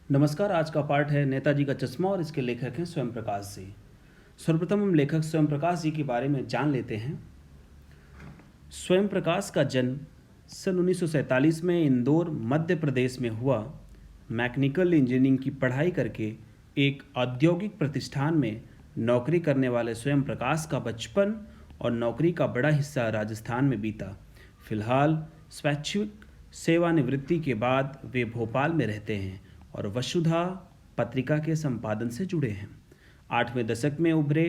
नमस्कार। आज का पाठ है नेताजी का चश्मा और इसके लेखक हैं स्वयं प्रकाश जी। सर्वप्रथम हम लेखक स्वयं प्रकाश जी के बारे में जान लेते हैं। स्वयं प्रकाश का जन्म सन 1947 में इंदौर मध्य प्रदेश में हुआ। मैकेनिकल इंजीनियरिंग की पढ़ाई करके एक औद्योगिक प्रतिष्ठान में नौकरी करने वाले स्वयं प्रकाश का बचपन और नौकरी का बड़ा हिस्सा राजस्थान में बीता। फिलहाल स्वैच्छिक सेवानिवृत्ति के बाद वे भोपाल में रहते हैं और वसुधा पत्रिका के संपादन से जुड़े हैं। 8वें दशक में उभरे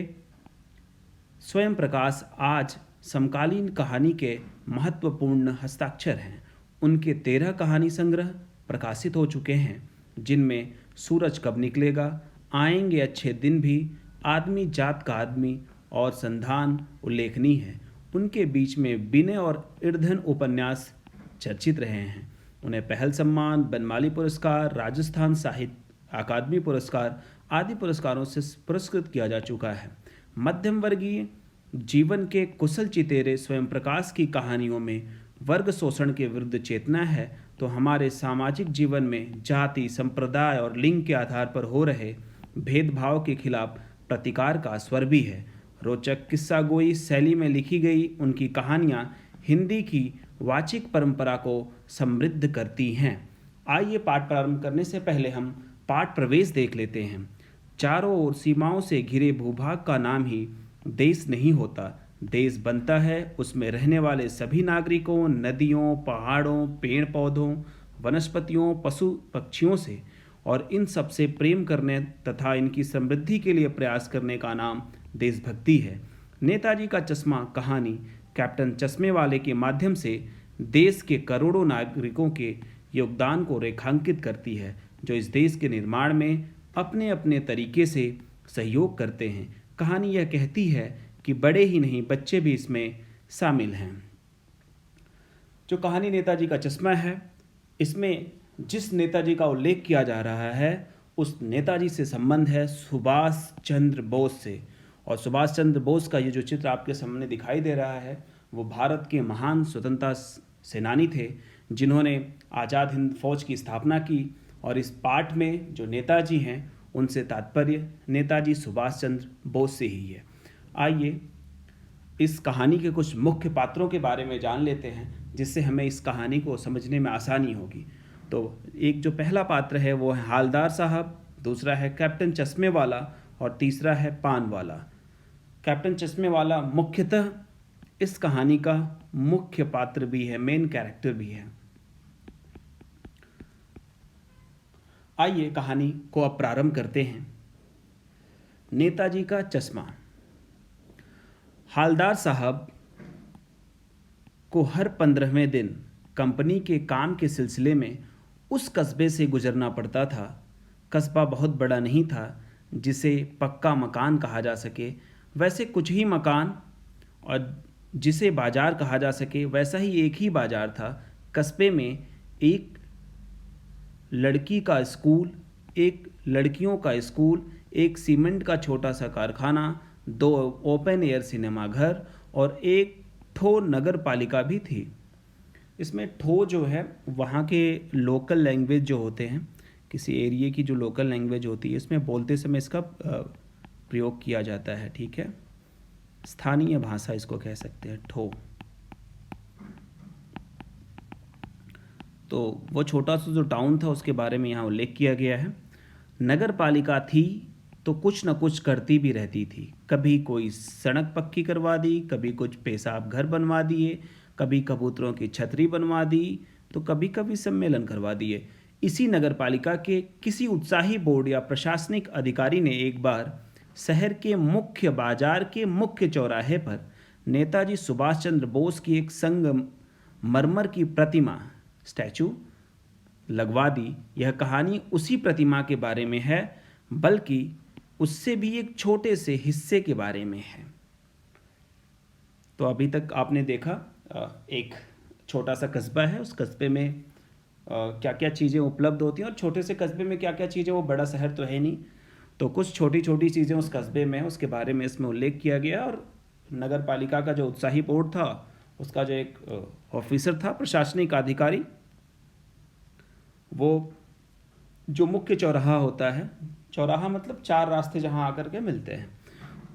स्वयं प्रकाश आज समकालीन कहानी के महत्वपूर्ण हस्ताक्षर हैं। उनके 13 कहानी संग्रह प्रकाशित हो चुके हैं, जिनमें सूरज कब निकलेगा, आएंगे अच्छे दिन भी, आदमी जात का आदमी और संधान उल्लेखनीय है। उनके बीच में विनय और ईर्धन उपन्यास चर्चित रहे हैं। उन्हें पहल सम्मान, बनमाली पुरस्कार, राजस्थान साहित्य अकादमी पुरस्कार आदि पुरस्कारों से पुरस्कृत किया जा चुका है। मध्यम वर्गीय जीवन के कुशल चितेरे स्वयं प्रकाश की कहानियों में वर्ग शोषण के विरुद्ध चेतना है, तो हमारे सामाजिक जीवन में जाति, संप्रदाय और लिंग के आधार पर हो रहे भेदभाव के खिलाफ प्रतिकार का स्वर भी है। रोचक किस्सागोई शैली में लिखी गई उनकी कहानियाँ हिंदी की वाचिक परंपरा को समृद्ध करती हैं। आइए पाठ प्रारंभ करने से पहले हम पाठ प्रवेश देख लेते हैं। चारों ओर सीमाओं से घिरे भूभाग का नाम ही देश नहीं होता। देश बनता है उसमें रहने वाले सभी नागरिकों, नदियों, पहाड़ों, पेड़ पौधों, वनस्पतियों, पशु पक्षियों से, और इन सब से प्रेम करने तथा इनकी समृद्धि के लिए प्रयास करने का नाम देशभक्ति है। नेताजी का चश्मा कहानी कैप्टन चश्मे वाले के माध्यम से देश के करोड़ों नागरिकों के योगदान को रेखांकित करती है, जो इस देश के निर्माण में अपने अपने तरीके से सहयोग करते हैं। कहानी यह कहती है कि बड़े ही नहीं, बच्चे भी इसमें शामिल हैं। जो कहानी नेताजी का चश्मा है, इसमें जिस नेताजी का उल्लेख किया जा रहा है उस नेताजी से संबंध है सुभाष चंद्र बोस से। और सुभाष चंद्र बोस का ये जो चित्र आपके सामने दिखाई दे रहा है, वो भारत के महान स्वतंत्रता सेनानी थे, जिन्होंने आज़ाद हिंद फौज की स्थापना की। और इस पाठ में जो नेताजी हैं उनसे तात्पर्य नेताजी सुभाष चंद्र बोस से ही है। आइए इस कहानी के कुछ मुख्य पात्रों के बारे में जान लेते हैं, जिससे हमें इस कहानी को समझने में आसानी होगी। तो एक जो पहला पात्र है वो है हालदार साहब, दूसरा है कैप्टन चश्मे वाला और तीसरा है पान वाला। कैप्टन चश्मे वाला मुख्यतः इस कहानी का मुख्य पात्र भी है, मेन कैरेक्टर भी है। आइए कहानी को अब प्रारंभ करते हैं। नेताजी का चश्मा। हालदार साहब को हर 15वें दिन कंपनी के काम के सिलसिले में उस कस्बे से गुजरना पड़ता था। कस्बा बहुत बड़ा नहीं था जिसे पक्का मकान कहा जा सके, वैसे कुछ ही मकान, और जिसे बाजार कहा जा सके वैसा ही एक ही बाजार था। कस्बे में एक लड़की का स्कूल, एक लड़कियों का स्कूल, एक सीमेंट का छोटा सा कारखाना, 2 ओपन एयर सिनेमा घर और एक ठो नगर पालिका भी थी। इसमें ठो जो है वहाँ के लोकल लैंग्वेज जो होते हैं, किसी एरिया की जो लोकल लैंग्वेज होती है, इसमें बोलते समय इसका प्रयोग किया जाता है। ठीक है, स्थानीय भाषा इसको कह सकते हैं, ठो। तो वो छोटा सा जो टाउन था उसके बारे में यहाँ उल्लेख किया गया है। नगर पालिका थी तो कुछ न कुछ करती भी रहती थी। कभी कोई सड़क पक्की करवा दी, कभी कुछ पेशाब घर बनवा दिए, कभी कबूतरों की छतरी बनवा दी, तो कभी कभी सम्मेलन करवा दिए। इसी नगर पालिका के किसी उत्साही बोर्ड या प्रशासनिक अधिकारी ने एक बार शहर के मुख्य बाजार के मुख्य चौराहे पर नेताजी सुभाष चंद्र बोस की एक संगमरमर की प्रतिमा, स्टैचू लगवा दी। यह कहानी उसी प्रतिमा के बारे में है, बल्कि उससे भी एक छोटे से हिस्से के बारे में है। तो अभी तक आपने देखा एक छोटा सा कस्बा है, उस कस्बे में क्या क्या चीज़ें उपलब्ध होती हैं, और छोटे से कस्बे में क्या क्या चीज़ें, वो बड़ा शहर तो है नहीं, तो कुछ छोटी छोटी चीज़ें उस कस्बे में है, उसके बारे में इसमें उल्लेख किया गया। और नगर पालिका का जो उत्साही बोर्ड था, उसका जो एक ऑफिसर था, प्रशासनिक अधिकारी, वो जो मुख्य चौराहा होता है, चौराहा मतलब चार रास्ते जहाँ आकर के मिलते हैं,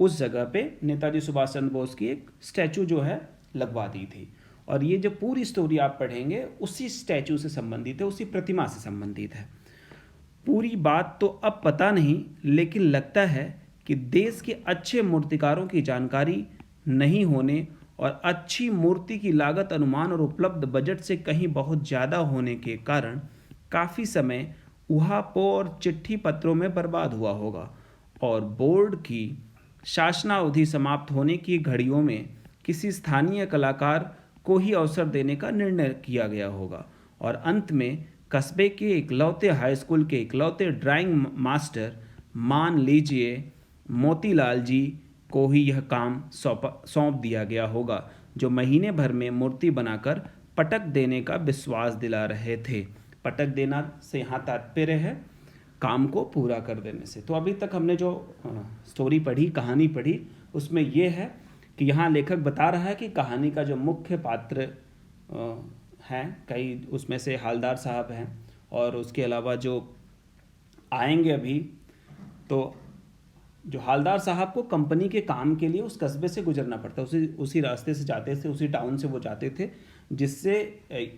उस जगह पे नेताजी सुभाष चंद्र बोस की एक स्टैचू जो है लगवा दी थी। और ये जो पूरी स्टोरी आप पढ़ेंगे उसी स्टैचू से संबंधित है, उसी प्रतिमा से संबंधित है। पूरी बात तो अब पता नहीं, लेकिन लगता है कि देश के अच्छे मूर्तिकारों की जानकारी नहीं होने और अच्छी मूर्ति की लागत अनुमान और उपलब्ध बजट से कहीं बहुत ज़्यादा होने के कारण काफ़ी समय ऊहापोह और चिट्ठी पत्रों में बर्बाद हुआ होगा, और बोर्ड की शासनावधि समाप्त होने की घड़ियों में किसी स्थानीय कलाकार को ही अवसर देने का निर्णय किया गया होगा, और अंत में कस्बे के इकलौते हाई स्कूल के इकलौते ड्राइंग मास्टर, मान लीजिए मोतीलाल जी, को ही यह काम सौंप दिया गया होगा, जो महीने भर में मूर्ति बनाकर पटक देने का विश्वास दिला रहे थे। पटक देना से यहाँ तात्पर्य है काम को पूरा कर देने से। तो अभी तक हमने जो स्टोरी पढ़ी, कहानी पढ़ी, उसमें ये है कि यहाँ लेखक बता रहा है कि कहानी का जो मुख्य पात्र हैं, कई उसमें से हालदार साहब हैं, और उसके अलावा जो आएंगे अभी, तो जो हालदार साहब को कंपनी के काम के लिए उस कस्बे से गुजरना पड़ता है, उसी रास्ते से जाते थे, उसी टाउन से वो जाते थे, जिससे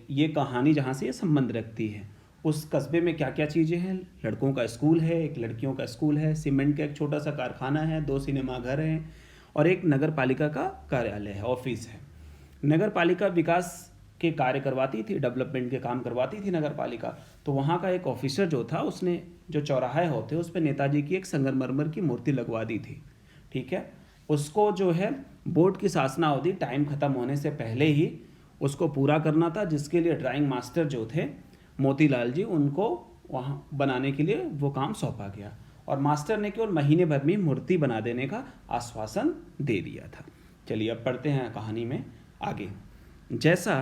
ये कहानी जहाँ से ये संबंध रखती है। उस कस्बे में क्या क्या चीज़ें हैं, लड़कों का स्कूल है, एक लड़कियों का स्कूल है, सीमेंट का एक छोटा सा कारखाना है, 2 सिनेमा घर हैं, और एक नगर पालिका का कार्यालय है, ऑफिस है। नगर पालिका विकास के कार्य करवाती थी, डेवलपमेंट के काम करवाती थी नगर पालिका। तो वहाँ का एक ऑफिसर जो था, उसने जो चौराहे होते उस पर नेताजी की एक संगमरमर की मूर्ति लगवा दी थी। ठीक है, उसको जो है बोर्ड की शासनावधि टाइम ख़त्म होने से पहले ही उसको पूरा करना था, जिसके लिए ड्राइंग मास्टर जो थे मोतीलाल जी, उनको वहाँ बनाने के लिए वो काम सौंपा गया, और मास्टर ने केवल महीने भर में मूर्ति बना देने का आश्वासन दे दिया था। चलिए अब पढ़ते हैं कहानी में आगे। जैसा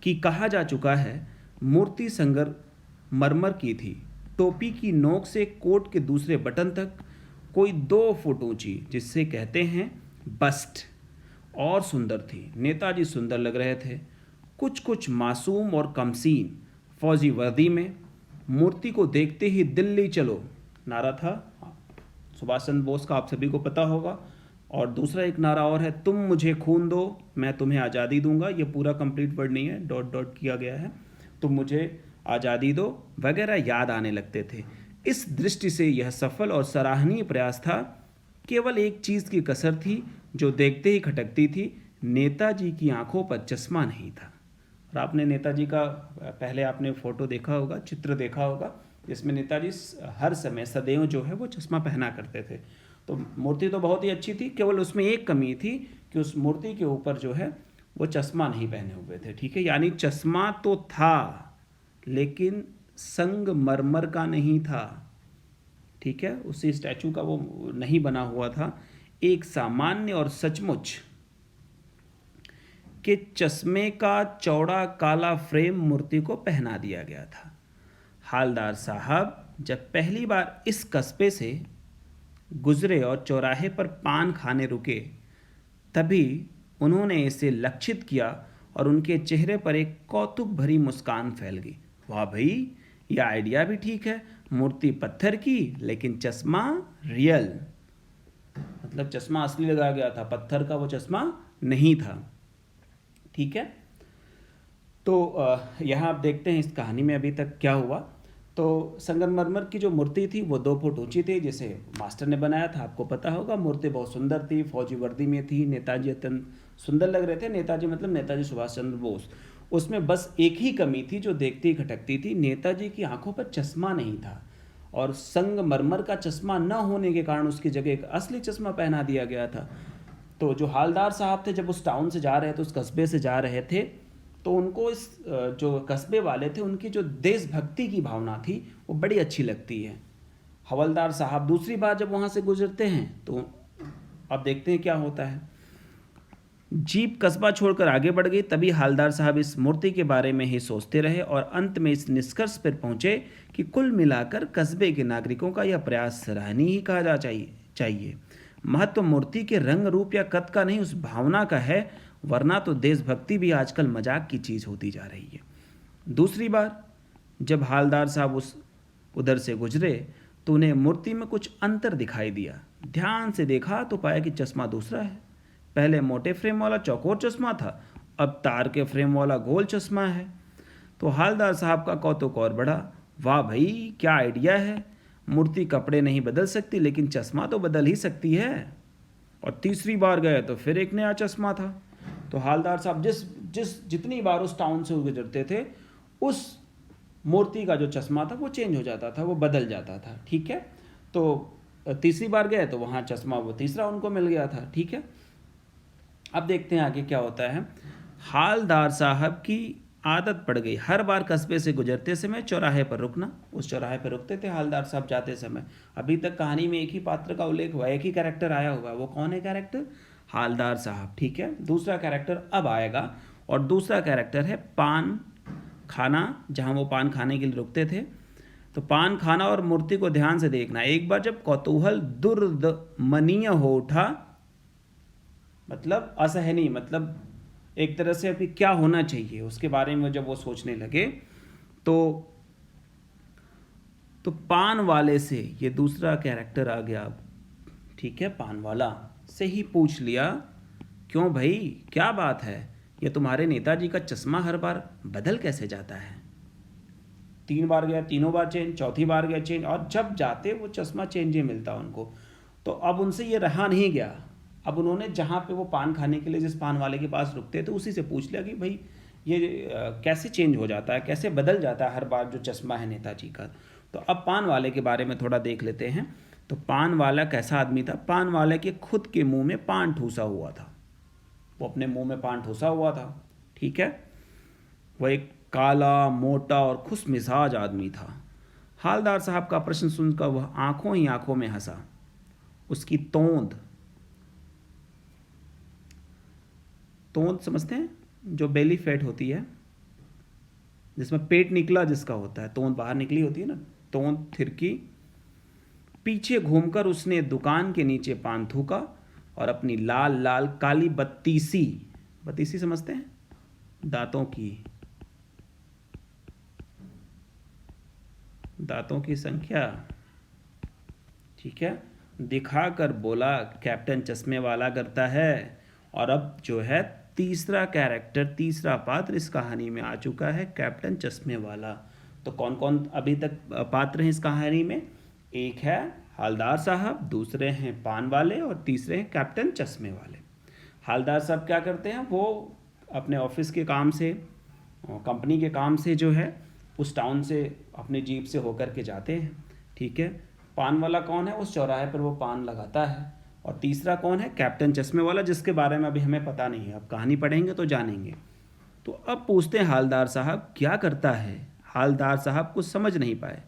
कि कहा जा चुका है, मूर्ति संगमरमर की थी, टोपी की नोक से कोट के दूसरे बटन तक कोई 2 फुट ऊंची, जिससे कहते हैं बस्ट, और सुंदर थी। नेताजी सुंदर लग रहे थे, कुछ कुछ मासूम और कमसीन, फौजी वर्दी में। मूर्ति को देखते ही दिल्ली चलो नारा था सुभाष चंद्र बोस का, आप सभी को पता होगा। और दूसरा एक नारा और है, तुम मुझे खून दो, मैं तुम्हें आज़ादी दूंगा। ये पूरा कंप्लीट वर्ड नहीं है, डॉट डॉट किया गया है। तुम मुझे आज़ादी दो वगैरह याद आने लगते थे। इस दृष्टि से यह सफल और सराहनीय प्रयास था। केवल एक चीज़ की कसर थी जो देखते ही खटकती थी, नेताजी की आंखों पर चश्मा नहीं था। और आपने नेताजी का पहले आपने फ़ोटो देखा होगा, चित्र देखा होगा, जिसमें नेताजी हर समय सदैव जो है वो चश्मा पहना करते थे। तो मूर्ति तो बहुत ही अच्छी थी, केवल उसमें एक कमी थी कि उस मूर्ति के ऊपर जो है वो चश्मा नहीं पहने हुए थे। ठीक है, यानी चश्मा तो था लेकिन संगमरमर का नहीं था। ठीक है, उसी स्टैचू का वो नहीं बना हुआ था। एक सामान्य और सचमुच के चश्मे का चौड़ा काला फ्रेम मूर्ति को पहना दिया गया था। हालदार साहब जब पहली बार इस कस्बे से गुजरे और चौराहे पर पान खाने रुके, तभी उन्होंने इसे लक्षित किया और उनके चेहरे पर एक कौतुक भरी मुस्कान फैल गई। वाह भाई, यह आइडिया भी ठीक है, मूर्ति पत्थर की लेकिन चश्मा रियल, मतलब चश्मा असली लगाया गया था, पत्थर का वो चश्मा नहीं था। ठीक है, तो यहाँ आप देखते हैं इस कहानी में अभी तक क्या हुआ। तो संगमरमर की जो मूर्ति थी वो 2 फुट ऊंची थी, जिसे मास्टर ने बनाया था, आपको पता होगा। मूर्ति बहुत सुंदर थी, फौजी वर्दी में थी, नेताजी अत्यंत सुंदर लग रहे थे। नेताजी मतलब नेताजी सुभाष चंद्र बोस। उसमें बस एक ही कमी थी जो देखती ही खटकती थी, नेताजी की आंखों पर चश्मा नहीं था, और संगमरमर का चश्मा न होने के कारण उसकी जगह एक असली चश्मा पहना दिया गया था। तो जो हालदार साहब थे, जब उस टाउन से जा रहे थे, उस कस्बे से जा रहे थे, तो उनको इस जो कस्बे वाले थे उनकी जो देशभक्ति की भावना थी वो बड़ी अच्छी लगती है। हवलदार साहब दूसरी बार जब वहाँ से गुजरते हैं तो अब देखते हैं क्या होता है। जीप कस्बा छोड़कर आगे बढ़ गई, तभी हालदार साहब इस मूर्ति के बारे में ही सोचते रहे और अंत में इस निष्कर्ष पर पहुँचे कि कुल मिलाकर कस्बे के नागरिकों का यह प्रयास सराहनीय ही कहा चाहिए। महत्व मूर्ति के रंग रूप या कद का नहीं, उस भावना का है, वरना तो देशभक्ति भी आजकल मजाक की चीज़ होती जा रही है। दूसरी बार जब हालदार साहब उस उधर से गुजरे तो उन्हें मूर्ति में कुछ अंतर दिखाई दिया। ध्यान से देखा तो पाया कि चश्मा दूसरा है। पहले मोटे फ्रेम वाला चौकोर चश्मा था, अब तार के फ्रेम वाला गोल चश्मा है। तो हालदार साहब का कौतुक और बढ़ा। वाह भाई, क्या आइडिया है। मूर्ति कपड़े नहीं बदल सकती, लेकिन चश्मा तो बदल ही सकती है। और तीसरी बार गए तो फिर एक नया चश्मा था। तो हालदार साहब जितनी बार उस टाउन से गुजरते थे, उस मूर्ति का जो चश्मा था वो चेंज हो जाता था, वो बदल जाता था। ठीक है। तो तीसरी बार गए तो वहाँ चश्मा वो तीसरा उनको मिल गया था। ठीक है। अब देखते हैं आगे क्या होता है। हालदार साहब की आदत पड़ गई हर बार कस्बे से गुजरते समय चौराहे पर रुकना। उस चौराहे पर रुकते थे हालदार साहब जाते समय। अभी तक कहानी में एक ही पात्र का उल्लेख हुआ, एक ही कैरेक्टर आया हुआ है। वो कौन है कैरेक्टर? हालदार साहब। ठीक है। दूसरा कैरेक्टर अब आएगा, और दूसरा कैरेक्टर है पान खाना, जहाँ वो पान खाने के लिए रुकते थे। तो पान खाना और मूर्ति को ध्यान से देखना। एक बार जब कौतूहल दुर्दमनीय हो उठा, मतलब असहनीय, मतलब एक तरह से अभी क्या होना चाहिए उसके बारे में जब वो सोचने लगे, तो पान वाले से, ये दूसरा कैरेक्टर आ गया अब। ठीक है। पान वाला से ही पूछ लिया, क्यों भाई, क्या बात है, ये तुम्हारे नेताजी का चश्मा हर बार बदल कैसे जाता है? 3 बार गया, तीनों बार चेंज, चौथी बार गया चेंज, और जब जाते वो चश्मा चेंज ही मिलता उनको। तो अब उनसे ये रहा नहीं गया। अब उन्होंने जहाँ पे वो पान खाने के लिए जिस पान वाले के पास रुकते थे उसी से पूछ लिया कि भाई ये कैसे चेंज हो जाता है, कैसे बदल जाता है हर बार जो चश्मा है नेताजी का। तो अब पान वाले के बारे में थोड़ा देख लेते हैं। तो पान वाला कैसा आदमी था? पान वाले के खुद के मुंह में पान ठूसा हुआ था। वो अपने मुंह में पान ठूसा हुआ था। ठीक है। वह एक काला, मोटा और खुश मिजाज आदमी था। हालदार साहब का प्रश्न सुनकर वह आंखों ही आंखों में हंसा। उसकी तोंद समझते हैं, जो बेली फैट होती है, जिसमें पेट निकला जिसका होता है, तोंद बाहर निकली होती है ना, तोंद थिरकी। पीछे घूमकर उसने दुकान के नीचे पान थूका और अपनी लाल लाल काली बत्तीसी समझते हैं, दांतों की संख्या, ठीक है, दिखाकर बोला, कैप्टन चश्मे वाला करता है। और अब जो है तीसरा कैरेक्टर, तीसरा पात्र इस कहानी में आ चुका है, कैप्टन चश्मे वाला। तो कौन कौन अभी तक पात्र हैं इस कहानी में? एक है हालदार साहब, दूसरे हैं पान वाले, और तीसरे हैं कैप्टन चश्मे वाले। हालदार साहब क्या करते हैं? वो अपने ऑफिस के काम से, कंपनी के काम से जो है उस टाउन से अपने जीप से होकर के जाते हैं। ठीक है। पान वाला कौन है? उस चौराहे पर वो पान लगाता है। और तीसरा कौन है? कैप्टन चश्मे वाला, जिसके बारे में अभी हमें पता नहीं है, अब कहानी पढ़ेंगे तो जानेंगे। तो अब पूछते हैं हालदार साहब क्या करता है? हालदार साहब कुछ समझ नहीं पाए।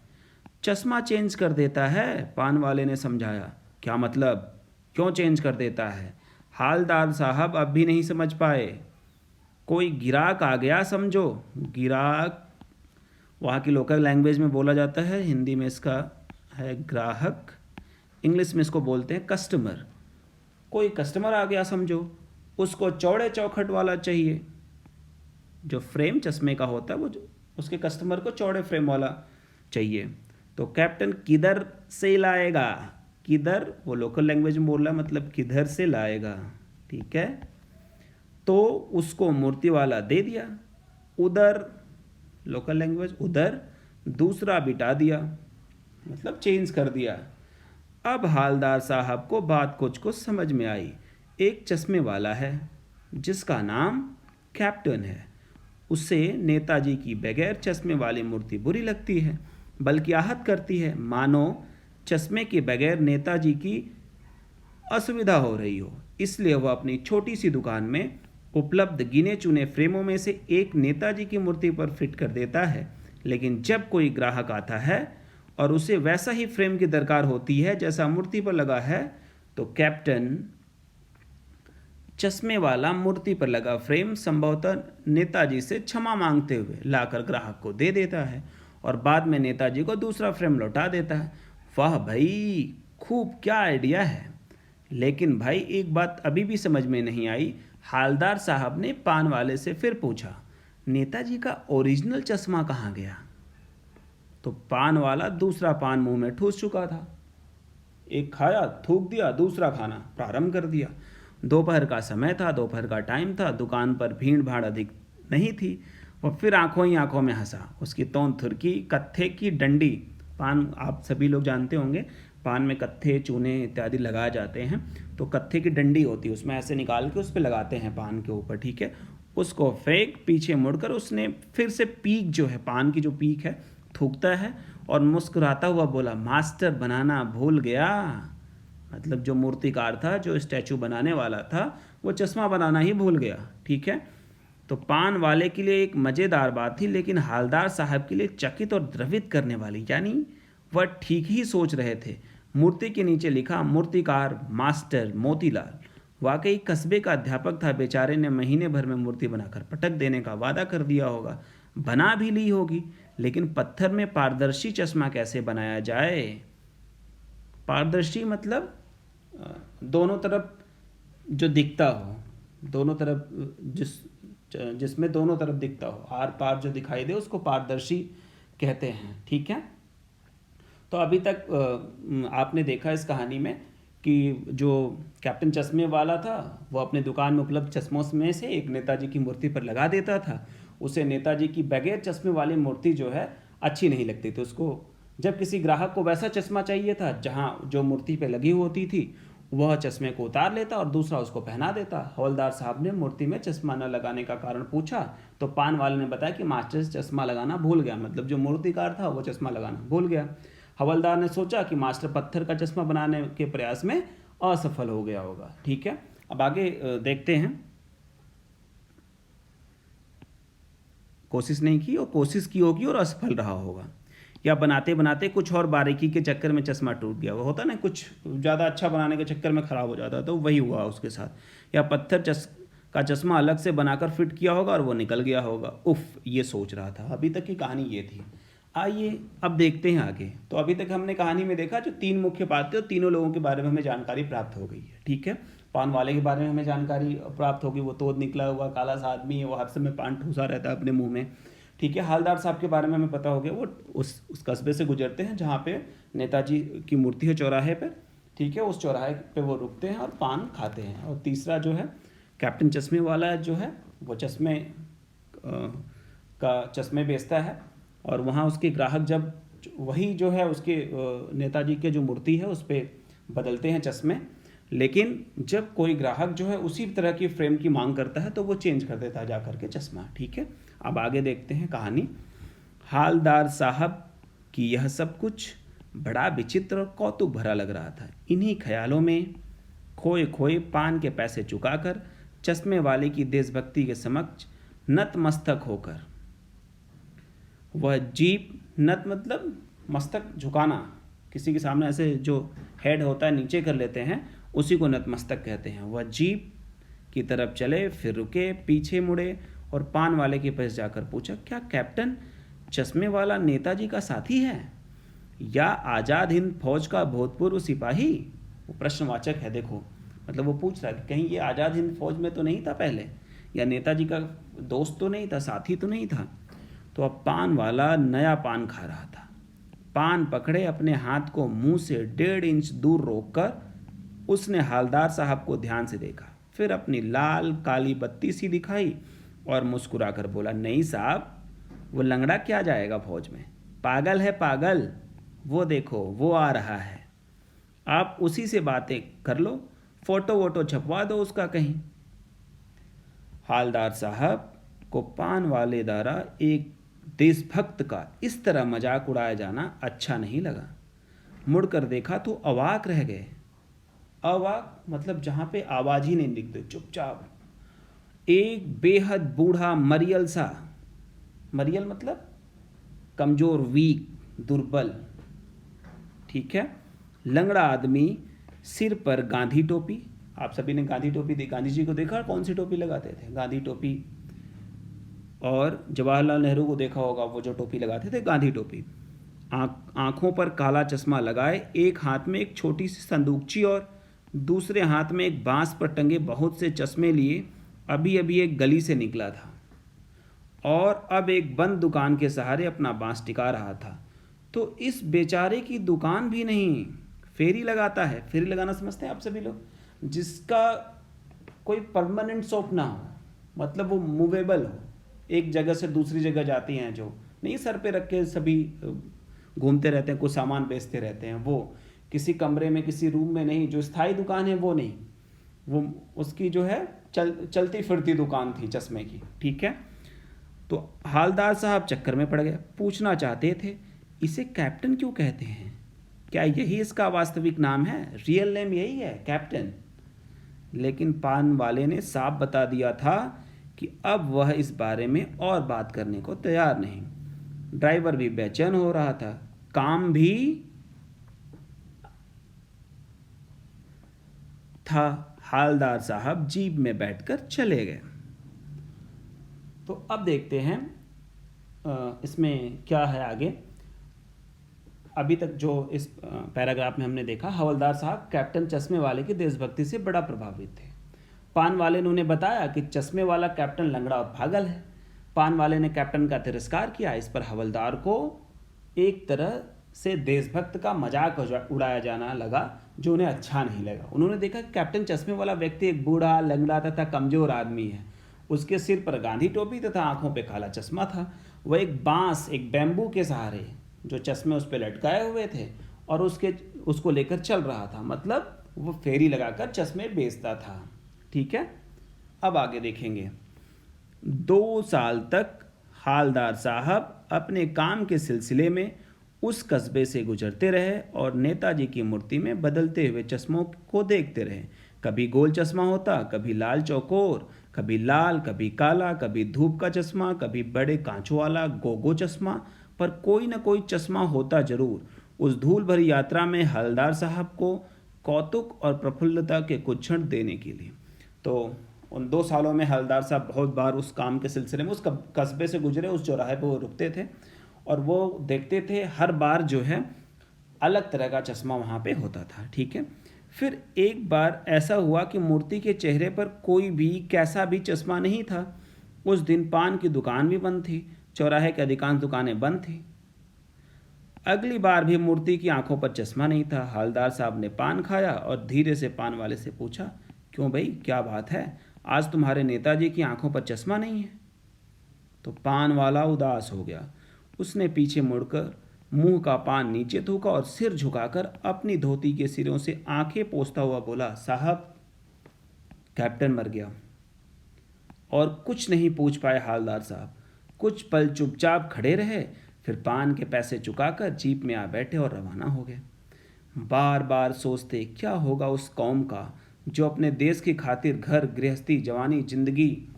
चश्मा चेंज कर देता है, पान वाले ने समझाया। क्या मतलब? क्यों चेंज कर देता है? हालदार साहब अब भी नहीं समझ पाए। कोई गिराक आ गया समझो। गिराक वहाँ की लोकल लैंग्वेज में बोला जाता है, हिंदी में इसका है ग्राहक, इंग्लिश में इसको बोलते हैं कस्टमर। कोई कस्टमर आ गया समझो, उसको चौड़े चौखट वाला चाहिए। जो फ्रेम चश्मे का होता है वो उसके कस्टमर को चौड़े फ्रेम वाला चाहिए। तो कैप्टन किधर से लाएगा? किधर, वो लोकल लैंग्वेज में बोल रहा है, मतलब किधर से लाएगा। ठीक है। तो उसको मूर्ति वाला दे दिया। उधर, लोकल लैंग्वेज उधर, दूसरा बिठा दिया, मतलब चेंज कर दिया। अब हालदार साहब को बात कुछ समझ में आई। एक चश्मे वाला है जिसका नाम कैप्टन है। उसे नेताजी की बगैर चश्मे वाली मूर्ति बुरी लगती है, बल्कि आहत करती है, मानो चश्मे के बगैर नेताजी की असुविधा हो रही हो। इसलिए वह अपनी छोटी सी दुकान में उपलब्ध गिने चुने फ्रेमों में से एक नेताजी की मूर्ति पर फिट कर देता है। लेकिन जब कोई ग्राहक आता है और उसे वैसा ही फ्रेम की दरकार होती है जैसा मूर्ति पर लगा है, तो कैप्टन चश्मे वाला मूर्ति पर लगा फ्रेम संभवतः नेताजी से क्षमा मांगते हुए लाकर ग्राहक को दे देता है और बाद में नेताजी को दूसरा फ्रेम लौटा देता है। वाह भाई, खूब, क्या आइडिया है। लेकिन भाई एक बात अभी भी समझ में नहीं आई। हालदार साहब ने पान वाले से फिर पूछा, नेताजी का ओरिजिनल चश्मा कहाँ गया? तो पान वाला दूसरा पान मुंह में ठूस चुका था। एक खाया, थूक दिया, दूसरा खाना प्रारंभ कर दिया। दोपहर का समय था, दोपहर का टाइम था, दुकान पर भीड़ भाड़ अधिक नहीं थी। वह फिर आंखों ही आंखों में हंसा। उसकी तोंद थुरकी, कत्थे की डंडी, पान आप सभी लोग जानते होंगे, पान में कत्थे चूने इत्यादि लगाए जाते हैं, तो कत्थे की डंडी होती है, उसमें ऐसे निकाल के उस पर लगाते हैं पान के ऊपर, ठीक है। उसको फेंक पीछे मुड़कर उसने फिर से पीक जो है, पान की जो पीक है, थूकता है और मुस्कुराता हुआ बोला, मास्टर बनाना भूल गया। मतलब जो मूर्तिकार था, जो स्टैचू बनाने वाला था, वो चश्मा बनाना ही भूल गया, ठीक है। तो पान वाले के लिए एक मज़ेदार बात थी, लेकिन हालदार साहब के लिए चकित और द्रवित करने वाली, यानी वह ठीक ही सोच रहे थे। मूर्ति के नीचे लिखा, मूर्तिकार मास्टर मोतीलाल। वाकई कस्बे का अध्यापक था। बेचारे ने महीने भर में मूर्ति बनाकर पटक देने का वादा कर दिया होगा, बना भी ली होगी, लेकिन पत्थर में पारदर्शी चश्मा कैसे बनाया जाए। पारदर्शी मतलब दोनों तरफ जो दिखता हो, दोनों तरफ जिसमें दोनों तरफ दिखता हो, आर पार जो दिखाई दे, उसको पारदर्शी कहते हैं, ठीक है। तो अभी तक आपने देखा इस कहानी में कि जो कैप्टन चश्मे वाला था, वो अपने दुकान में उपलब्ध चश्मों में से एक नेताजी की मूर्ति पर लगा देता था। उसे नेताजी की बगैर चश्मे वाली मूर्ति जो है अच्छी नहीं लगती थी। उसको जब किसी ग्राहक को वैसा चश्मा चाहिए था जहाँ जो मूर्ति पे लगी होती थी, वह चश्मे को उतार लेता और दूसरा उसको पहना देता। हवलदार साहब ने मूर्ति में चश्मा न लगाने का कारण पूछा, तो पान वाले ने बताया कि मास्टर चश्मा लगाना भूल गया। मतलब जो मूर्तिकार था वो चश्मा लगाना भूल गया। हवलदार ने सोचा कि मास्टर पत्थर का चश्मा बनाने के प्रयास में असफल हो गया होगा, ठीक है। अब आगे देखते हैं। कोशिश नहीं की और कोशिश की होगी और असफल रहा होगा, या बनाते बनाते कुछ और बारीकी के चक्कर में चश्मा टूट गया। वो होता ना, कुछ ज़्यादा अच्छा बनाने के चक्कर में ख़राब हो जाता, तो वही हुआ उसके साथ। या पत्थर का चश्मा अलग से बनाकर फिट किया होगा और वो निकल गया होगा। उफ, ये सोच रहा था। अभी तक की कहानी ये थी। आइए अब देखते हैं आगे। तो अभी तक हमने कहानी में देखा जो तीन मुख्य पात्र, तीनों लोगों के बारे में हमें जानकारी प्राप्त हो गई है, ठीक है। पान वाले के बारे में हमें जानकारी प्राप्त होगी, वो तोड़ निकला हुआ काला सा आदमी है, वो हर समय पान ठूसा रहता है अपने मुंह में, ठीक है। हालदार साहब के बारे में हमें पता हो गया, वो उस कस्बे से गुजरते हैं जहाँ पे नेताजी की मूर्ति है चौराहे पर, ठीक है। उस चौराहे पे वो रुकते हैं और पान खाते हैं। और तीसरा जो है कैप्टन चश्मे वाला जो है, वो चश्मे बेचता है, और वहाँ उसके ग्राहक जब वही जो है उसके नेताजी के जो मूर्ति है उस पर बदलते हैं चश्मे, लेकिन जब कोई ग्राहक जो है उसी तरह की फ्रेम की मांग करता है तो वो चेंज कर देता है जाकर के चश्मा, ठीक है। अब आगे देखते हैं कहानी। हालदार साहब की यह सब कुछ बड़ा विचित्र और कौतुक भरा लग रहा था। इन्हीं ख्यालों में खोए खोए पान के पैसे चुकाकर चश्मे वाले की देशभक्ति के समक्ष नतमस्तक होकर वह जीप, नत मतलब मस्तक झुकाना, किसी के सामने ऐसे जो हेड होता है नीचे कर लेते हैं, उसी को नतमस्तक कहते हैं। वह जीप की तरफ चले, फिर रुके, पीछे मुड़े और पान वाले के पास जाकर पूछा, क्या कैप्टन चश्मे वाला नेताजी का साथी है या आज़ाद हिंद फौज का भूतपूर्व सिपाही? वो प्रश्नवाचक है, देखो, मतलब वो पूछ रहा है कि कहीं ये आज़ाद हिंद फौज में तो नहीं था पहले, या नेताजी का दोस्त तो नहीं था, साथी तो नहीं था। तो अब पान वाला नया पान खा रहा था। पान पकड़े अपने हाथ को मुंह से 1.5 इंच दूर रोककर उसने हालदार साहब को ध्यान से देखा, फिर अपनी लाल काली बत्ती सी दिखाई और मुस्कुरा कर बोला, नहीं साहब, वो लंगड़ा क्या जाएगा फौज में, पागल है पागल, वो देखो वो आ रहा है, आप उसी से बातें कर लो, फोटो वोटो छपवा दो उसका कहीं। हालदार साहब को पान वाले द्वारा एक देशभक्त का इस तरह मजाक उड़ाया जाना अच्छा नहीं लगा। मुड़कर देखा तो अवाक रह गए। अवाक मतलब जहाँ पे आवाज़ ही नहीं निकलती, चुपचाप एक बेहद बूढ़ा मरियल सा, मरियल मतलब कमज़ोर, वीक, दुर्बल, ठीक है, लंगड़ा आदमी, सिर पर गांधी टोपी। आप सभी ने गांधी टोपी गांधी जी को देखा, कौन सी टोपी लगाते थे? गांधी टोपी। और जवाहरलाल नेहरू को देखा होगा, वो जो टोपी लगाते थे, गांधी टोपी। आँखों पर काला चश्मा लगाए, एक हाथ में एक छोटी सी संदूकची और दूसरे हाथ में एक बांस पर टंगे बहुत से चश्मे लिए अभी अभी एक गली से निकला था और अब एक बंद दुकान के सहारे अपना बांस टिका रहा था। तो इस बेचारे की दुकान भी नहीं, फेरी लगाता है। फेरी लगाना समझते हैं आप सभी लोग, जिसका कोई परमानेंट शॉप ना हो, मतलब वो मूवेबल हो, एक जगह से दूसरी जगह जाती हैं, जो नहीं सर पे रख के सभी घूमते रहते हैं, कुछ सामान बेचते रहते हैं, वो किसी कमरे में किसी रूम में नहीं, जो स्थायी दुकान है वो नहीं, वो उसकी जो है चलती फिरती दुकान थी चश्मे की, ठीक है। तो हालदार साहब चक्कर में पड़ गए, पूछना चाहते थे इसे कैप्टन क्यों कहते हैं, क्या यही इसका वास्तविक नाम है, रियल नेम यही है कैप्टन। लेकिन पान वाले ने साफ बता दिया था कि अब वह इस बारे में और बात करने को तैयार नहीं। ड्राइवर भी बेचैन हो रहा था, काम भी था। हालदार साहब जीप में बैठकर चले गए। तो अब देखते हैं इसमें क्या है आगे। अभी तक जो इस पैराग्राफ में हमने देखा, हवलदार साहब कैप्टन चश्मे वाले की देशभक्ति से बड़ा प्रभावित थे। पान वाले ने उन्हें बताया कि चश्मे वाला कैप्टन लंगड़ा और पागल है। पान वाले ने कैप्टन का तिरस्कार किया। इस पर हवलदार को एक तरह से देशभक्त का मजाक उड़ाया जाना लगा, जो उन्हें अच्छा नहीं लगा। उन्होंने देखा कि कैप्टन चश्मे वाला व्यक्ति एक बूढ़ा, लंगड़ा तथा कमजोर आदमी है। उसके सिर पर गांधी टोपी तथा आंखों पे काला चश्मा था। वह एक बांस, एक बैम्बू के सहारे, जो चश्मे उस पर लटकाए हुए थे, और उसको लेकर चल रहा था, मतलब वो फेरी लगाकर चश्मे बेचता था, ठीक है। अब आगे देखेंगे। 2 साल तक हालदार साहब अपने काम के सिलसिले में उस कस्बे से गुजरते रहे और नेताजी की मूर्ति में बदलते हुए चश्मों को देखते रहे। कभी गोल चश्मा होता, कभी लाल चौकोर, कभी लाल, कभी काला, कभी धूप का चश्मा, कभी बड़े कांचों वाला गोगो चश्मा, पर कोई ना कोई चश्मा होता जरूर। उस धूल भरी यात्रा में हवलदार साहब को कौतुक और प्रफुल्लता के कुछ क्षण देने के लिए। तो उन 2 सालों में हवलदार साहब बहुत बार उस काम के सिलसिले में उस कस्बे से गुजरे, उस चौराहे पर वो रुकते थे और वो देखते थे, हर बार जो है अलग तरह का चश्मा वहाँ पे होता था, ठीक है। फिर एक बार ऐसा हुआ कि मूर्ति के चेहरे पर कोई भी कैसा भी चश्मा नहीं था। उस दिन पान की दुकान भी बंद थी, चौराहे की अधिकांश दुकानें बंद थी। अगली बार भी मूर्ति की आंखों पर चश्मा नहीं था। हवलदार साहब ने पान खाया और धीरे से पान वाले से पूछा, क्यों भाई, क्या बात है, आज तुम्हारे नेताजी की आंखों पर चश्मा नहीं है। तो पान वाला उदास हो गया। उसने पीछे मुड़कर मुंह का पान नीचे थूका और सिर झुकाकर अपनी धोती के सिरों से आंखें पोंछता हुआ बोला, साहब कैप्टन मर गया। और कुछ नहीं पूछ पाए हालदार साहब। कुछ पल चुपचाप खड़े रहे, फिर पान के पैसे चुकाकर जीप में आ बैठे और रवाना हो गए। बार बार सोचते क्या होगा उस कौम का जो अपने देश की खातिर घर गृहस्थी, जवानी, जिंदगी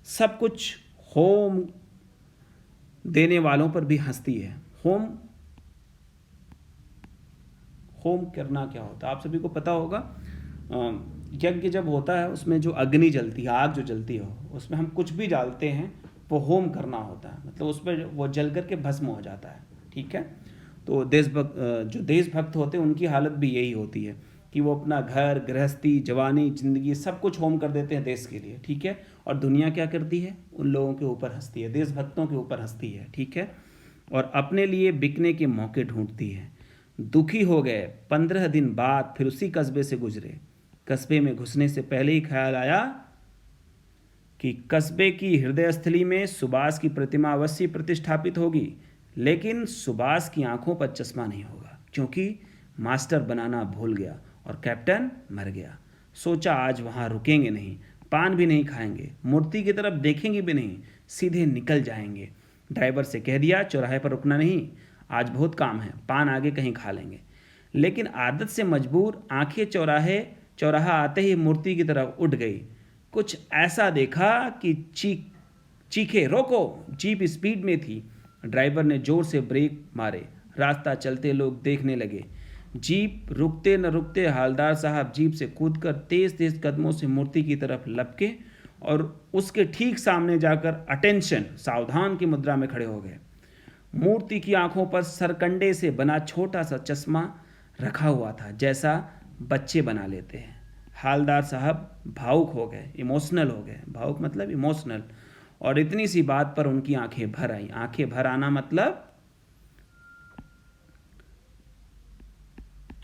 सब कुछ होम देने वालों पर भी हंसती है। होम करना क्या होता है आप सभी को पता होगा। यज्ञ जब होता है उसमें जो अग्नि जलती है, आग जो जलती है, उसमें हम कुछ भी डालते हैं, वो होम करना होता है, मतलब उसमें वो जल करके भस्म हो जाता है, ठीक है। तो जो देशभक्त होते हैं उनकी हालत भी यही होती है कि वो अपना घर गृहस्थी, जवानी, जिंदगी सब कुछ होम कर देते हैं देश के लिए, ठीक है। और दुनिया क्या करती है, उन लोगों के ऊपर हंसती है, देशभक्तों के ऊपर हंसती है, ठीक है। और अपने लिए बिकने के मौके ढूंढती है। दुखी हो गए। 15 दिन बाद फिर उसी कस्बे से गुजरे। कस्बे में घुसने से पहले ही ख्याल आया कि कस्बे की हृदय स्थली में सुभाष की प्रतिमा अवश्य प्रतिष्ठापित होगी, लेकिन सुभाष की आंखों पर चश्मा नहीं होगा, क्योंकि मास्टर बनाना भूल गया और कैप्टन मर गया। सोचा आज वहाँ रुकेंगे नहीं, पान भी नहीं खाएंगे, मूर्ति की तरफ देखेंगे भी नहीं, सीधे निकल जाएंगे। ड्राइवर से कह दिया चौराहे पर रुकना नहीं, आज बहुत काम है, पान आगे कहीं खा लेंगे। लेकिन आदत से मजबूर आंखें चौराहा आते ही मूर्ति की तरफ उठ गई। कुछ ऐसा देखा कि चीखे, रोको। जीप स्पीड में थी। ड्राइवर ने जोर से ब्रेक मारे। रास्ता चलते लोग देखने लगे। जीप रुकते न रुकते हालदार साहब जीप से कूदकर तेज तेज कदमों से मूर्ति की तरफ लपके और उसके ठीक सामने जाकर अटेंशन, सावधान की मुद्रा में खड़े हो गए। मूर्ति की आंखों पर सरकंडे से बना छोटा सा चश्मा रखा हुआ था, जैसा बच्चे बना लेते हैं। हालदार साहब भावुक हो गए, इमोशनल हो गए। भावुक मतलब इमोशनल। और इतनी सी बात पर उनकी आंखें भर आई। आंखें भर आना मतलब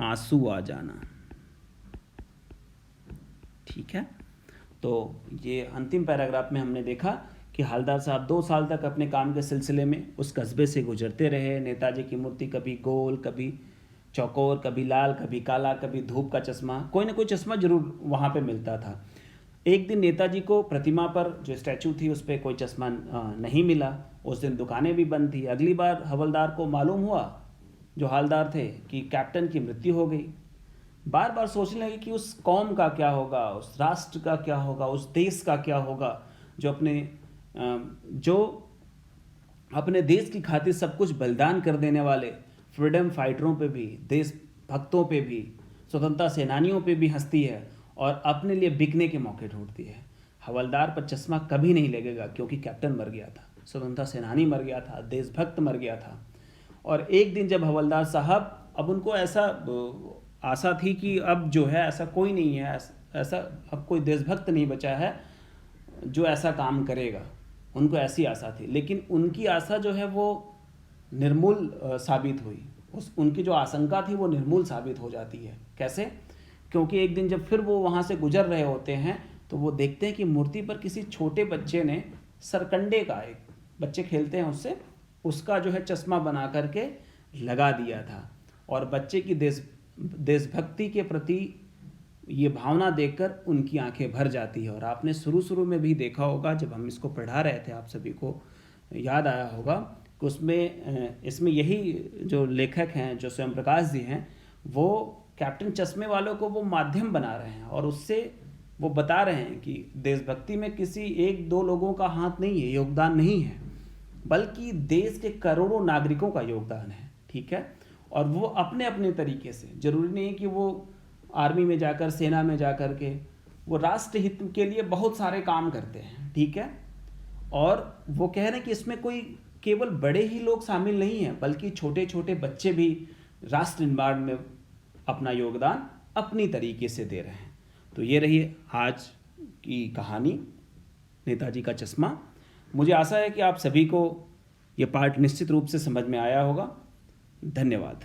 आंसू आ जाना। ठीक है, तो ये अंतिम पैराग्राफ में हमने देखा कि हवलदार साहब 2 साल तक अपने काम के सिलसिले में उस कस्बे से गुजरते रहे। नेताजी की मूर्ति कभी गोल, कभी चौकोर, कभी लाल, कभी काला, कभी धूप का चश्मा, कोई ना कोई चश्मा जरूर वहाँ पे मिलता था। एक दिन नेताजी को प्रतिमा पर जो स्टैचू थी उस पर कोई चश्मा नहीं मिला। उस दिन दुकानें भी बंद थी। अगली बार हवलदार को मालूम हुआ, जो हवलदार थे, कि कैप्टन की मृत्यु हो गई। बार बार सोचने लगे कि उस कौम का क्या होगा, उस राष्ट्र का क्या होगा, उस देश का क्या होगा जो अपने देश की खातिर सब कुछ बलिदान कर देने वाले फ्रीडम फाइटरों पे भी, देश भक्तों पे भी, स्वतंत्रता सेनानियों पे भी हंसती है और अपने लिए बिकने के मौके ढूंढती है। हवलदार पर चश्मा कभी नहीं लगेगा, क्योंकि कैप्टन मर गया था, स्वतंत्रता सेनानी मर गया था, देशभक्त मर गया था। और एक दिन जब हवलदार साहब, अब उनको ऐसा आशा थी कि अब जो है ऐसा कोई नहीं है, ऐसा अब कोई देशभक्त नहीं बचा है जो ऐसा काम करेगा, उनको ऐसी आशा थी। लेकिन उनकी आशा जो है वो निर्मूल साबित हुई। उनकी जो आशंका थी वो निर्मूल साबित हो जाती है। कैसे? क्योंकि एक दिन जब फिर वो वहाँ से गुजर रहे होते हैं तो वो देखते हैं कि मूर्ति पर किसी छोटे बच्चे ने सरकंडे का, एक बच्चे खेलते हैं उससे, उसका जो है चश्मा बना करके लगा दिया था। और बच्चे की देशभक्ति के प्रति ये भावना देखकर उनकी आंखें भर जाती है। और आपने शुरू में भी देखा होगा, जब हम इसको पढ़ा रहे थे, आप सभी को याद आया होगा कि इसमें यही जो लेखक हैं, जो स्वयं प्रकाश जी हैं, वो कैप्टन चश्मे वालों को वो माध्यम बना रहे हैं और उससे वो बता रहे हैं कि देशभक्ति में किसी 1-2 लोगों का हाथ नहीं है, योगदान नहीं है, बल्कि देश के करोड़ों नागरिकों का योगदान है। ठीक है, और वो अपने अपने तरीके से, जरूरी नहीं है कि वो आर्मी में जाकर, सेना में जाकर के, वो राष्ट्र हित के लिए बहुत सारे काम करते हैं। ठीक है, और वो कह रहे हैं कि इसमें कोई केवल बड़े ही लोग शामिल नहीं हैं, बल्कि छोटे छोटे बच्चे भी राष्ट्र निर्माण में अपना योगदान अपनी तरीके से दे रहे हैं। तो ये रही आज की कहानी, नेताजी का चश्मा। मुझे आशा है कि आप सभी को ये पाठ निश्चित रूप से समझ में आया होगा। धन्यवाद।